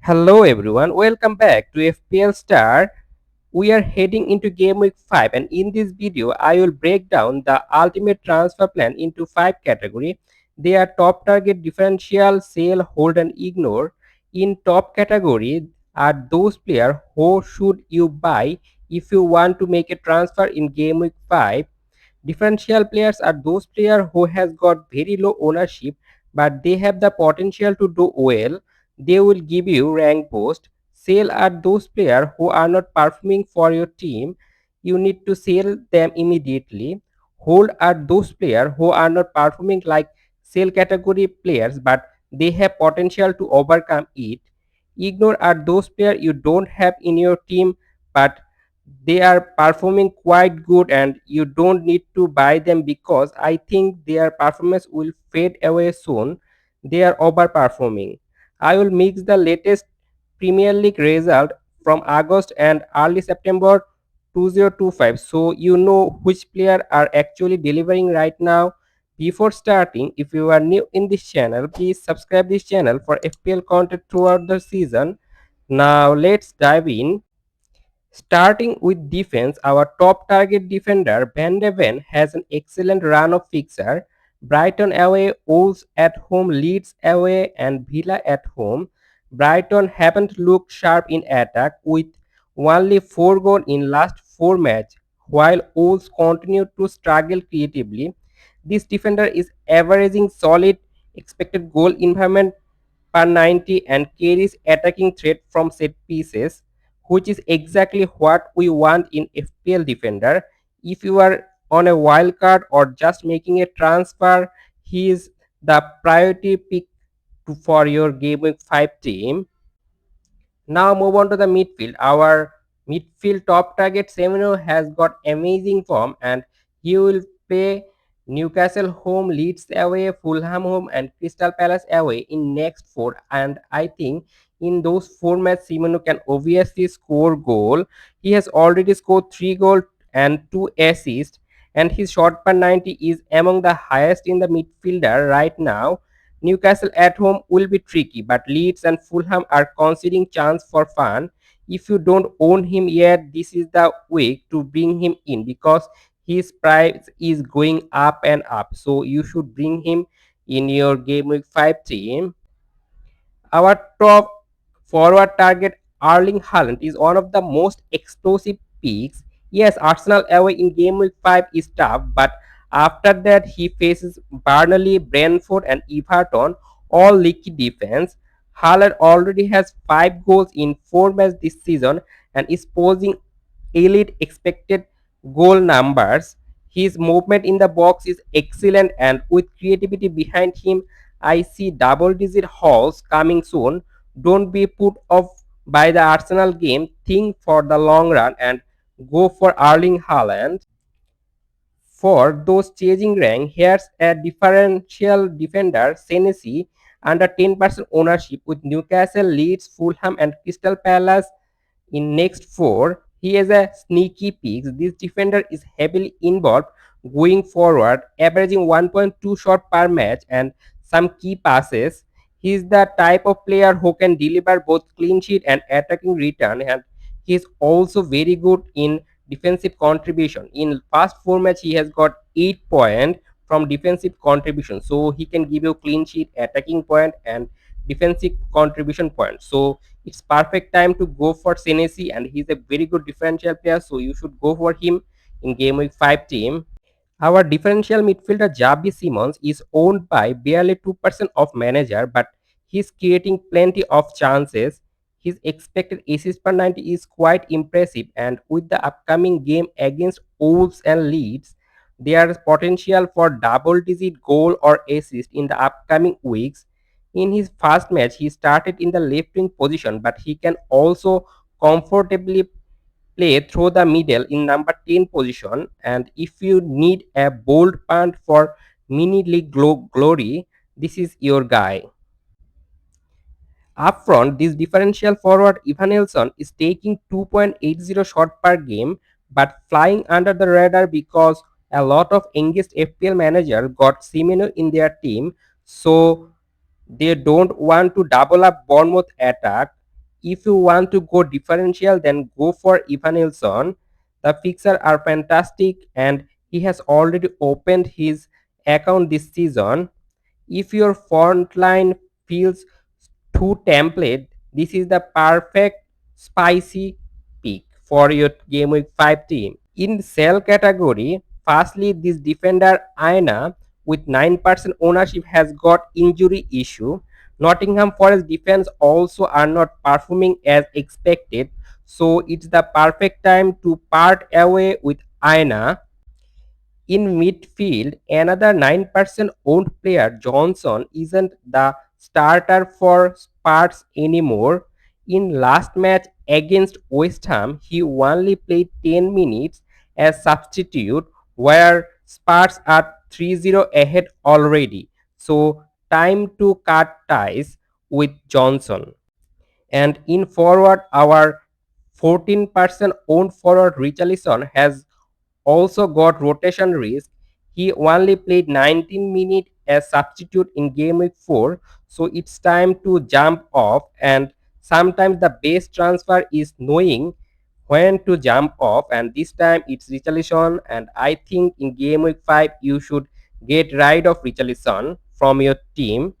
Hello everyone, welcome back to FPL Star. We are heading into Game Week 5 and in this video I will break down the ultimate transfer plan into 5 categories. They are top target, differential, sell, hold and ignore. In top category are those players who should you buy if you want to make a transfer in Game Week 5. Differential players are those players who has got very low ownership but they have the potential to do well. They will give you rank boost. Sell are those players who are not performing for your team. You need to sell them immediately. Hold are those players who are not performing like sell category players but they have potential to overcome it. Ignore are those players you don't have in your team but they are performing quite good and you don't need to buy them because I think their performance will fade away soon. They are overperforming. I will mix the latest Premier League result from August and early September 2025 so you know which player are actually delivering right now. Before starting, if you are new in this channel, please subscribe this channel for FPL content throughout the season. Now let's dive in. Starting with defense, our top target defender Van de Ven has an excellent run of fixture. Brighton away, Wolves at home, Leeds away and Villa at home. Brighton haven't looked sharp in attack with only 4 goals in last 4 matches, while Wolves continue to struggle creatively. This defender is averaging solid expected goal environment per 90 and carries attacking threat from set pieces, which is exactly what we want in FPL defender. If you are on a wild card or just making a transfer, he is the priority pick for your Game Week 5 team. Now move on to the midfield. Our midfield top target Semino has got amazing form and he will play Newcastle home, Leeds away, Fulham home and Crystal Palace away in next 4, and I think in those 4 matches Semino can obviously score goal. He has already scored 3 goals and 2 assists and his shot per 90 is among the highest in the midfielder right now. Newcastle at home will be tricky, but Leeds and Fulham are considering chance for fun. If you don't own him yet, this is the week to bring him in because his price is going up and up. So you should bring him in your Game Week 5 team. Our top forward target, Erling Haaland, is one of the most explosive picks. Yes, Arsenal away in Game Week 5 is tough, but after that he faces Burnley, Brentford and Everton, all leaky defense. Haaland already has 5 goals in 4 matches this season and is posing elite expected goal numbers. His movement in the box is excellent and with creativity behind him, I see double digit hauls coming soon. Don't be put off by the Arsenal game. Think for the long run and go for Erling Haaland. For those chasing rank, here's a differential defender, Senesi, under 10% ownership with Newcastle, Leeds, Fulham and Crystal Palace in next 4. He has a sneaky pick. This defender is heavily involved going forward, averaging 1.2 shot per match and some key passes. He is the type of player who can deliver both clean sheet and attacking return, and he is also very good in defensive contribution. In past 4 match he has got 8 point from defensive contribution, so he can give you clean sheet, attacking point and defensive contribution point. So it's perfect time to go for Senesi and he's a very good differential player, so you should go for him in Game Week 5 team. Our differential midfielder Javi Simons is owned by barely 2% of manager, but he's creating plenty of chances. His expected assist per 90 is quite impressive, and with the upcoming game against Wolves and Leeds, there is potential for double-digit goal or assist in the upcoming weeks. In his first match, he started in the left wing position, but he can also comfortably play through the middle in number 10 position. And if you need a bold punt for mini league glory, this is your guy. Up front, this differential forward Evanilson is taking 2.80 shot per game but flying under the radar because a lot of engaged FPL manager got Semino in their team, so they don't want to double up Bournemouth attack. if you want to go differential, then go for Evanilson. The fixers are fantastic and he has already opened his account this season. If your font line feels too template, this is the perfect spicy pick for your game week 5 team. In sell category, firstly, this defender Aina with 9% ownership has got injury issue. Nottingham Forest defense also are not performing as expected, so it's the perfect time to part away with Aina. In midfield, another 9% owned player, Johnson, isn't the starter for Spurs anymore. In last match against West Ham, he only played 10 minutes as substitute, where Spurs are 3-0 ahead already. So, time to cut ties with Johnson. And in forward, our 14% owned forward Richarlison has also got rotation risk. He only played 19 minutes as substitute in game week 4, so it's time to jump off. And sometimes the best transfer is knowing when to jump off, and this time it's Richarlison. And I think in game week 5 you should get rid of Richarlison from your team.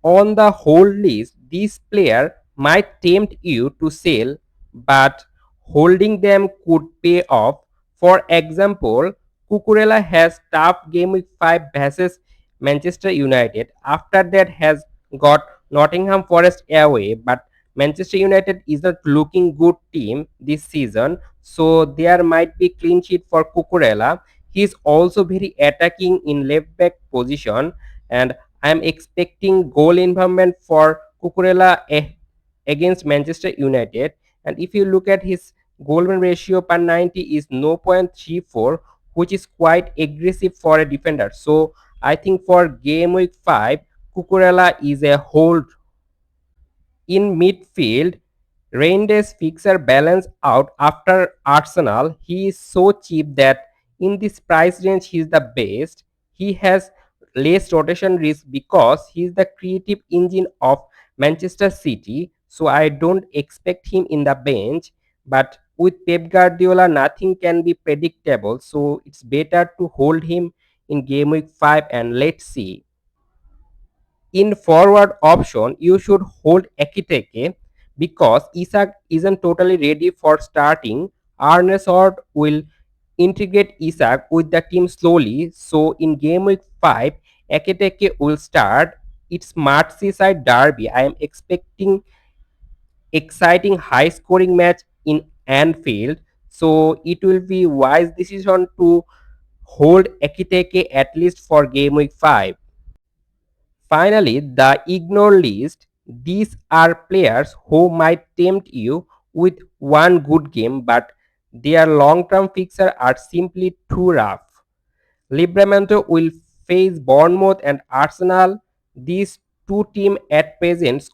On the whole list, this player might tempt you to sell, but holding them could pay off. For example, Cucurella has tough game week 5 versus Manchester United. After that has got Nottingham Forest away, but Manchester United is not looking good team this season, so there might be clean sheet for Cucurella. He is also very attacking in left back position, and I am expecting goal involvement for Cucurella against Manchester United. And if you look at his goal win ratio per 90 is 0.34, which is quite aggressive for a defender. So I think for game week 5, Cucurella is a hold. In midfield, Reinders fixer balance out after Arsenal. He is so cheap that in this price range he is the best. He has less rotation risk because he is the creative engine of Manchester City. So I don't expect him in the bench. But with Pep Guardiola, nothing can be predictable. So it's better to hold him in game week 5 and let's see. In forward option, you should hold Ekiteke because Isak isn't totally ready for starting. Arne Slot will integrate Isak with the team slowly. So in game week 5, Ekiteke will start. It's Merseyside derby. I am expecting exciting high scoring match in Anfield. So it will be wise decision to hold Ekiteke at least for game week 5. Finally, the ignore list. These are players who might tempt you with one good game, but their long-term fixtures are simply too rough. Livramento will face Bournemouth and Arsenal. These two teams at present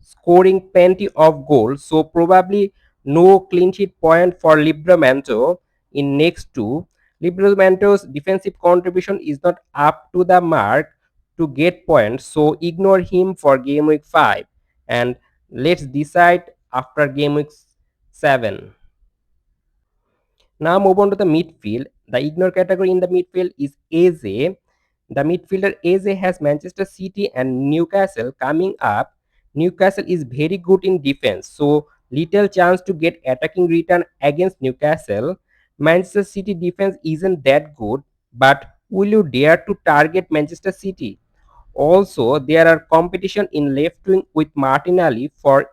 scoring plenty of goals, so probably no clean sheet point for Livramento in next two. Livramento's defensive contribution is not up to the mark to get points, so ignore him for game week 5 and let's decide after game week 7. Now move on to the midfield. The ignore category in the midfield is Eze. The midfielder Eze has Manchester City and Newcastle coming up. Newcastle is very good in defense, so little chance to get attacking return against Newcastle. Manchester City defense isn't that good, but will you dare to target Manchester City? Also, there are competition in left wing with Martinelli for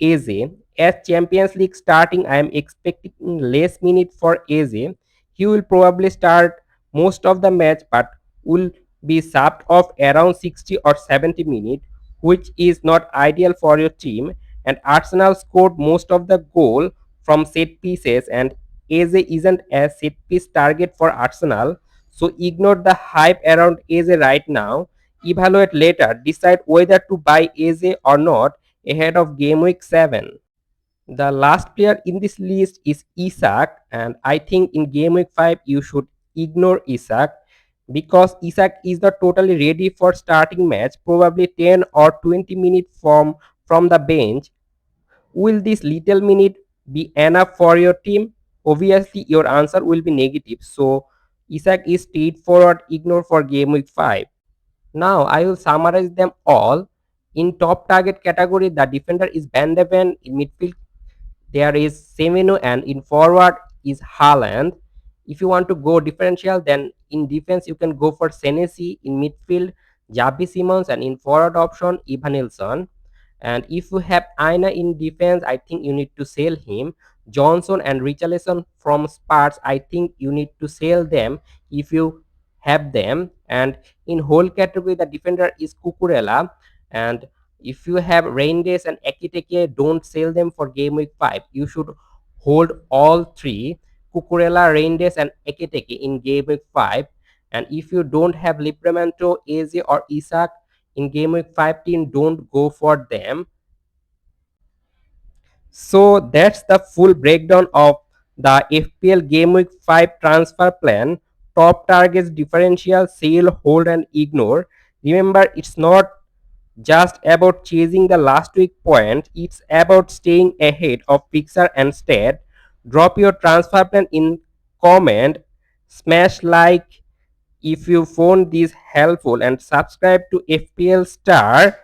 Eze. As Champions League starting, I am expecting less minutes for Eze. He will probably start most of the match, but will be subbed off around 60 or 70 minutes, which is not ideal for your team. And Arsenal scored most of the goal from set pieces, and Eze isn't a set piece target for Arsenal. So ignore the hype around Eze right now. Evaluate later. Decide whether to buy Eze or not ahead of game week 7. The last player in this list is Isak, and I think in game week 5 you should ignore Isak because Isak is not totally ready for starting match, probably 10 or 20 minutes from the bench. Will this little minute be enough for your team? Obviously, your answer will be negative. So, Isaac is straightforward ignore for game week 5. Now, I will summarize them all. In top target category, the defender is Van de Ven. In midfield, there is Semeno, and in forward is Haaland. If you want to go differential, then in defense you can go for Senesi, in midfield Javi Simons, and in forward option Evanilson. And if you have Aina in defense, I think you need to sell him. Johnson and Richarlison from Spurs, I think you need to sell them if you have them. And in whole category, the defender is Cucurella. And if you have Reinders and Ekiteke, don't sell them for game week 5. You should hold all three, Cucurella, Reinders, and Ekiteke in game week 5. And if you don't have Livramento, Eze, or Isak in game week 5 team, don't go for them. So that's the full breakdown of the FPL Game Week 5 transfer plan. Top targets, differential, sell, hold, and ignore. Remember, it's not just about chasing the last week point, it's about staying ahead of fixer and stat. Drop your transfer plan in comment, smash like if you found this helpful, and subscribe to FPL Star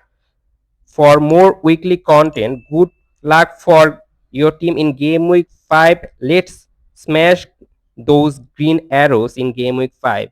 for more weekly content. Good luck for your team in game week 5. Let's smash those green arrows in game week 5.